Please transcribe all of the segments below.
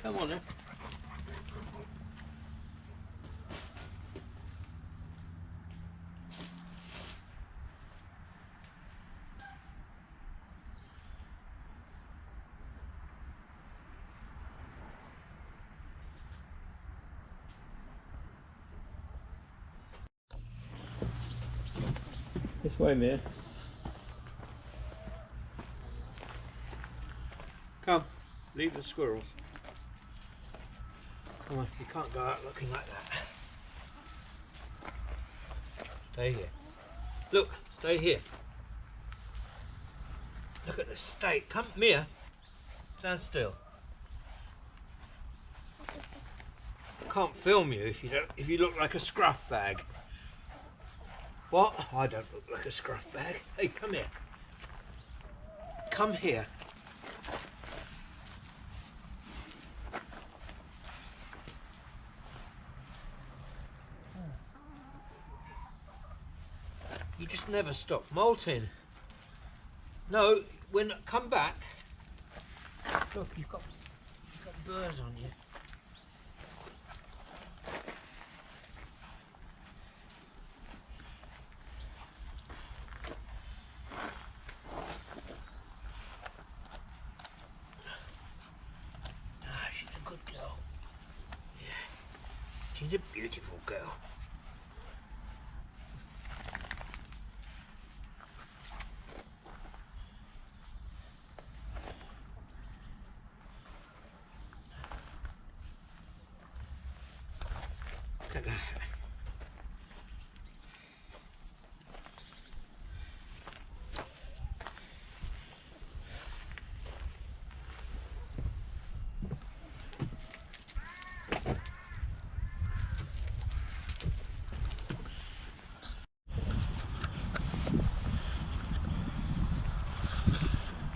Come on then. This way, Mia. Come, leave the squirrels. Come on, you can't go out looking like that. Stay here. Look, stay here. Look at the state. Come, Mia. Stand still. I can't film you if you look like a scruff bag. What? I don't look like a scruff bag. Hey, come here. Come here. You just never stop molting. No, come back. Look, you've got burrs on you. Ah, she's a good girl. Yeah, she's a beautiful girl. Look at that.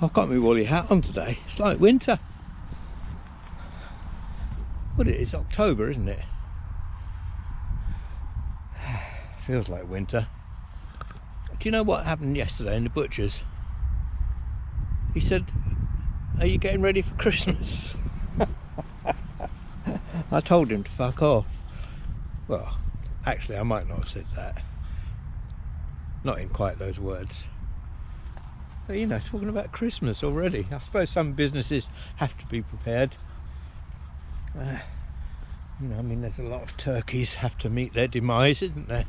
I've got my woolly hat on today. It's like winter. What it is, October, isn't it? Feels like winter. Do you know what happened yesterday in the butcher's? He said, "Are you getting ready for Christmas?" I told him to fuck off. Well, actually I might not have said that. Not in quite those words. But you know, talking about Christmas already. I suppose some businesses have to be prepared. You know, I mean, there's a lot of turkeys have to meet their demise, isn't there?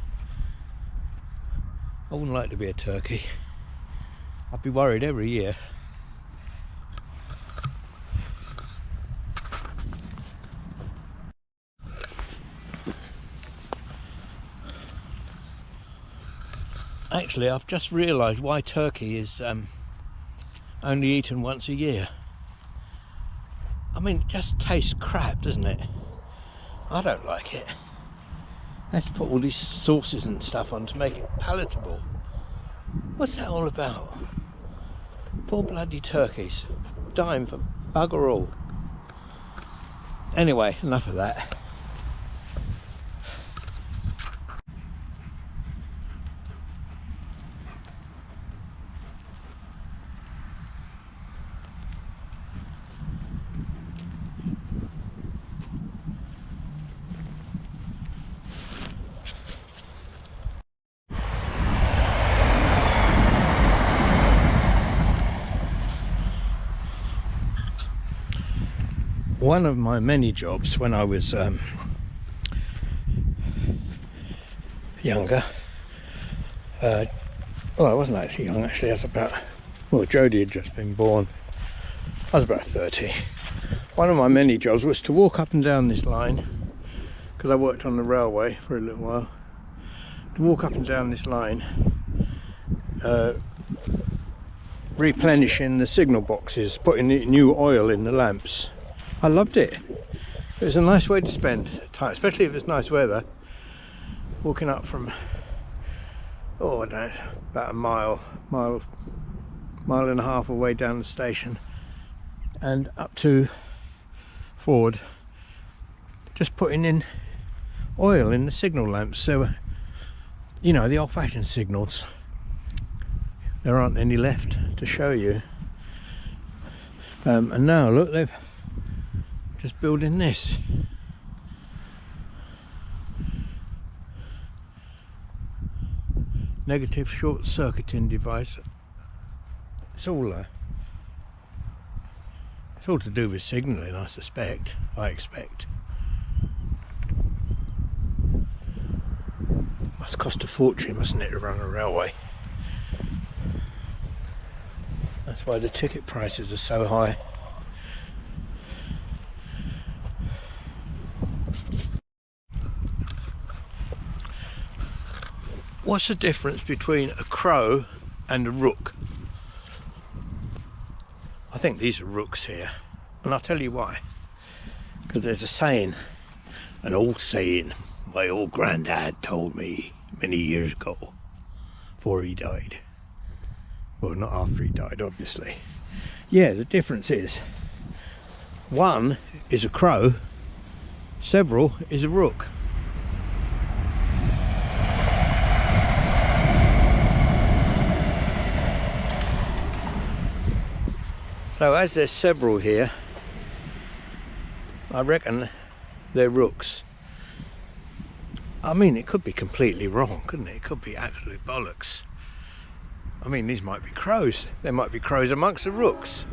I wouldn't like to be a turkey. I'd be worried every year. Actually, I've just realised why turkey is only eaten once a year. I mean, it just tastes crap, doesn't it? I don't like it. They have to put all these sauces and stuff on to make it palatable. What's that all about? Poor bloody turkeys, dying for bugger all. Anyway, enough of that. One of my many jobs when I was younger, well, I wasn't actually young, actually. I was about, well, Jodie had just been born. I was about 30. One of my many jobs was to walk up and down this line, because I worked on the railway for a little while, to walk up and down this line, replenishing the signal boxes, putting new oil in the lamps. I loved it. It was a nice way to spend time, especially if it's nice weather. Walking up from, oh, I don't know, about a mile and a half away down the station, and up to Ford, just putting in oil in the signal lamps. So, you know, the old-fashioned signals. There aren't any left to show you. And now look, they've just building this. Negative short circuiting device. It's all to do with signalling, I expect. Must cost a fortune, mustn't it, to run a railway? That's why the ticket prices are so high. What's the difference between a crow and a rook? I think these are rooks here, and I'll tell you why. Because there's a saying, an old saying, my old granddad told me many years ago, before he died. Well, not after he died, obviously. Yeah, the difference is, one is a crow, several is a rook. So as there's several here, I reckon they're rooks. I mean, it could be completely wrong, couldn't it? It could be absolute bollocks. I mean, these might be crows. There might be crows amongst the rooks.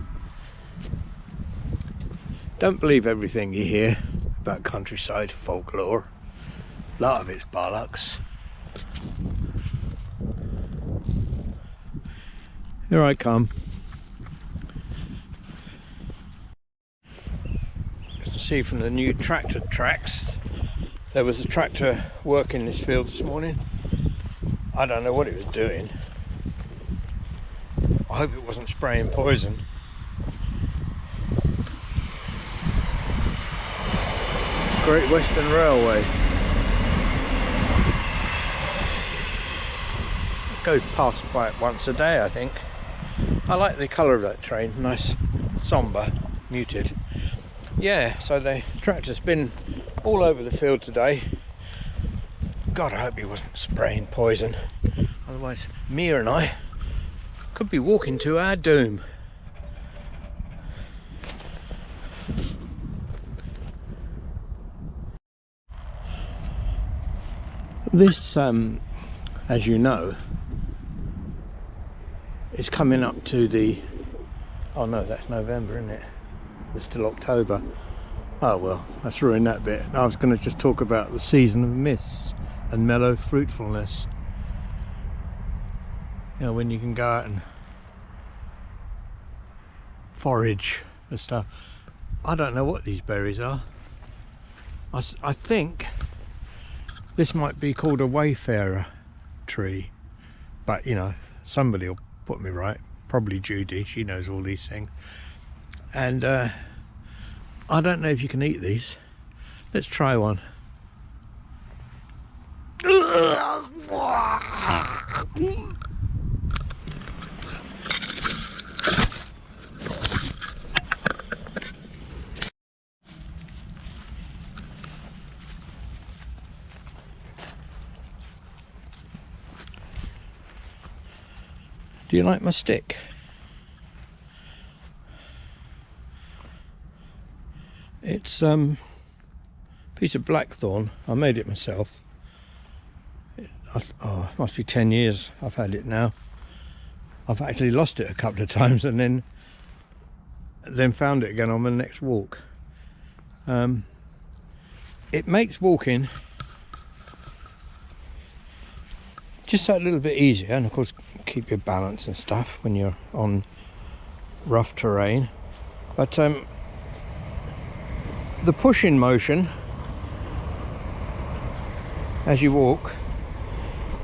Don't believe everything you hear about countryside folklore. A lot of it's bollocks. Here I come. See from the new tractor tracks, there was a tractor working this field this morning. I don't know what it was doing. I hope it wasn't spraying poison. Great Western Railway. It goes past by it once a day, I think. I like the colour of that train, nice, sombre, muted. Yeah, so the tractor's been all over the field today. God, I hope he wasn't spraying poison. Otherwise, Mia and I could be walking to our doom. This, as you know, is coming up to the... Oh no, that's November, isn't it? It's still October. Oh well, that's ruined that bit. I was going to just talk about the season of mists and mellow fruitfulness. You know, when you can go out and forage for stuff. I don't know what these berries are. I think this might be called a wayfarer tree, but you know, somebody will put me right. Probably Judy, she knows all these things. And I don't know if you can eat these. Let's try one. Do you like my stick? It's a piece of blackthorn. I made it myself. It must be 10 years I've had it now. I've actually lost it a couple of times and then found it again on my next walk. It makes walking just a little bit easier, and of course keep your balance and stuff when you're on rough terrain. But the pushing motion as you walk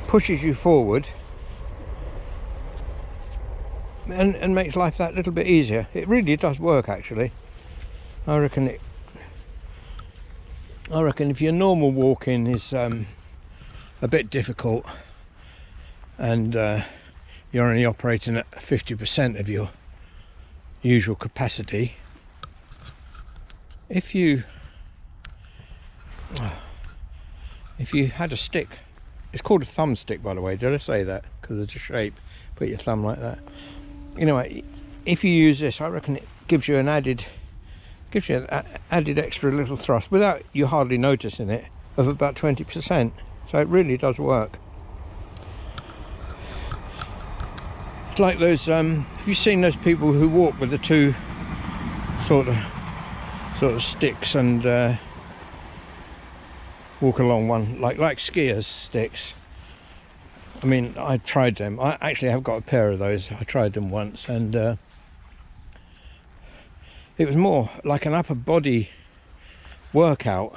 pushes you forward and makes life that little bit easier. It really does work, actually. I reckon if your normal walking is a bit difficult and you're only operating at 50% of your usual capacity, if you had a stick, it's called a thumbstick, by the way, did I say that? Because of the shape, put your thumb like that. Anyway, if you use this, I reckon it gives you an added gives you an added extra little thrust without you hardly noticing it, of about 20%. So it really does work. It's like those, have you seen those people who walk with the two sort of sticks and walk along one, like skiers' sticks? I mean, I tried them. I actually have got a pair of those. I tried them once, and it was more like an upper body workout.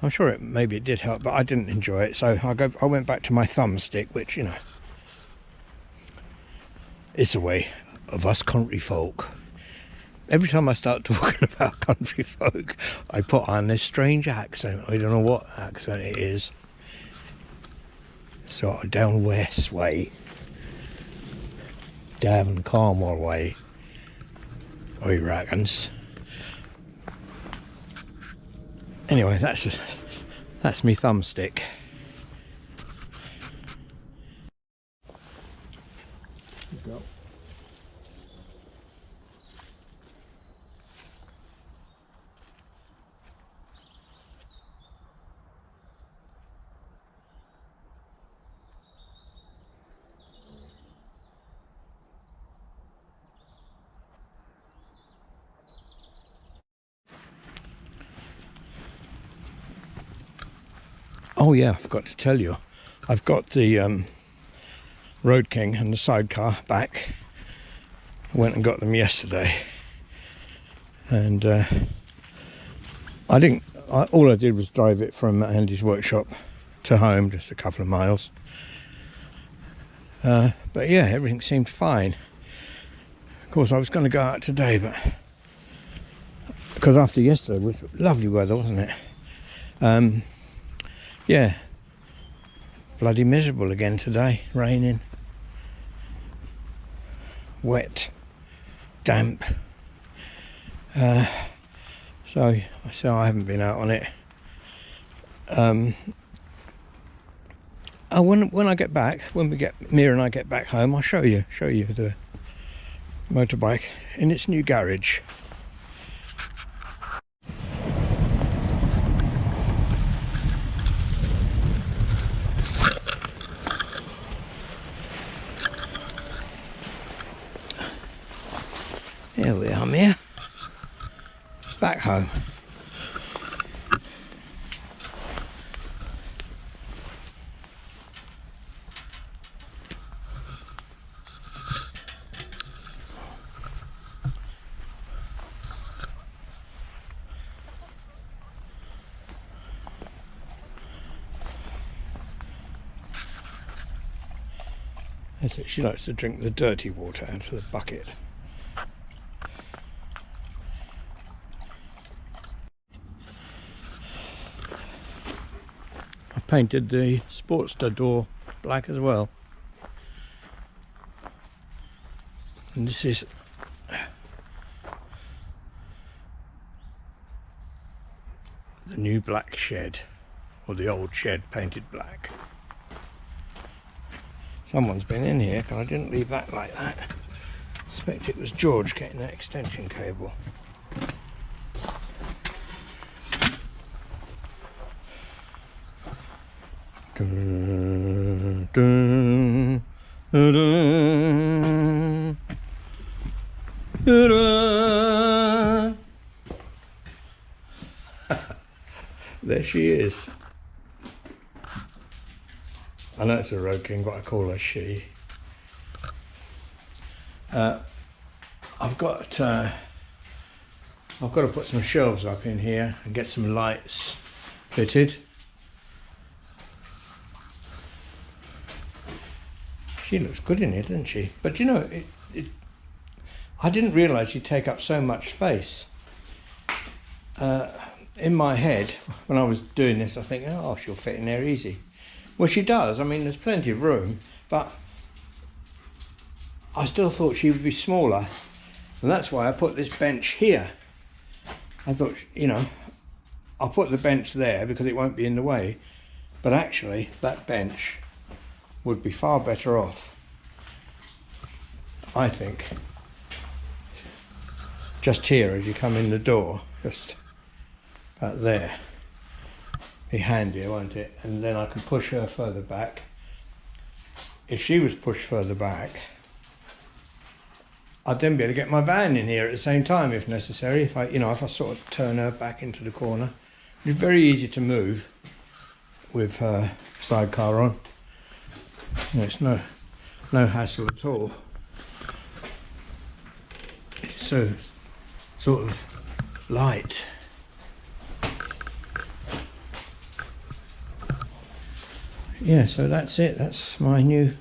I'm sure maybe it did help, but I didn't enjoy it. So I went back to my thumbstick, which, you know, is the way of us country folk. Every time I start talking about country folk, I put on this strange accent. I don't know what accent it is. Sort of down west way, Devon, Cornwall way, I reckons. Anyway, that's me thumbstick. Go. Oh yeah, I forgot to tell you, I've got the Road King and the sidecar back. I went and got them yesterday, and all I did was drive it from Andy's workshop to home, just a couple of miles. But yeah, everything seemed fine. Of course, I was going to go out today, but because after yesterday it was lovely weather, wasn't it? Yeah, bloody miserable again today, raining, wet, damp. So I haven't been out on it. When I get back, Mia and I get back home, I'll show you the motorbike in its new garage. Here we are, Mia. Back home. That's it. She likes to drink the dirty water out of the bucket. Painted the Sportster door black as well, and this is the new black shed, or the old shed painted black. Someone's been in here because I didn't leave that like that. I suspect it was George getting that extension cable. Dun, dun, dun, dun, dun, dun. There she is. I know it's a Road King, but I call her she. I've got to put some shelves up in here and get some lights fitted. She looks good in it, doesn't she? But you know, I didn't realise she'd take up so much space. In my head, when I was doing this, I think, oh, she'll fit in there easy. Well, she does. I mean, there's plenty of room, but I still thought she would be smaller. And that's why I put this bench here. I thought, you know, I'll put the bench there because it won't be in the way. But actually, that bench would be far better off, I think, just here as you come in the door, just about there. Be handier, won't it? And then I can push her further back. If she was pushed further back, I'd then be able to get my van in here at the same time if necessary. If I sort of turn her back into the corner. It's very easy to move with her sidecar on. It's no hassle at all. It's so sort of light. Yeah, so that's it. That's my new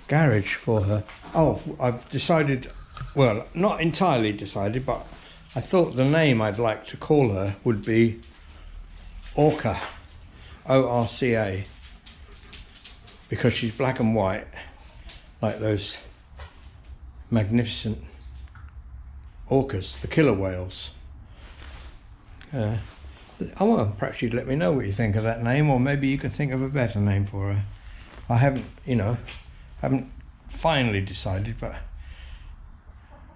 garage for her. Oh, I've decided, well, not entirely decided, but I thought the name I'd like to call her would be Orca, O-R-C-A, because she's black and white, like those magnificent orcas, the killer whales. Well, perhaps you'd let me know what you think of that name, or maybe you can think of a better name for her. I haven't finally decided, but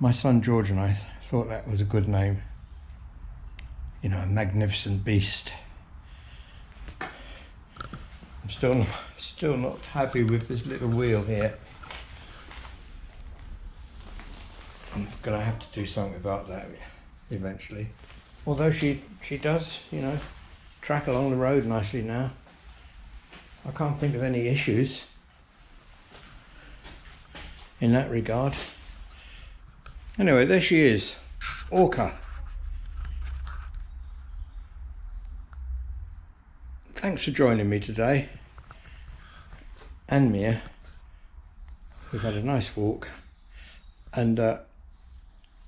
my son George and I thought that was a good name. You know, a magnificent beast. I'm still not happy with this little wheel here. I'm gonna have to do something about that eventually. Although she does, you know, track along the road nicely now. I can't think of any issues in that regard. Anyway, there she is, Orca. Thanks for joining me today, and Mia. We've had a nice walk, and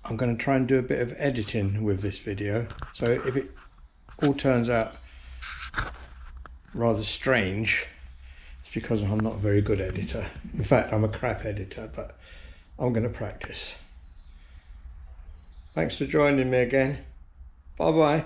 I'm going to try and do a bit of editing with this video, so if it all turns out rather strange, it's because I'm not a very good editor. In fact, I'm a crap editor, but I'm going to practice. Thanks for joining me again. Bye bye.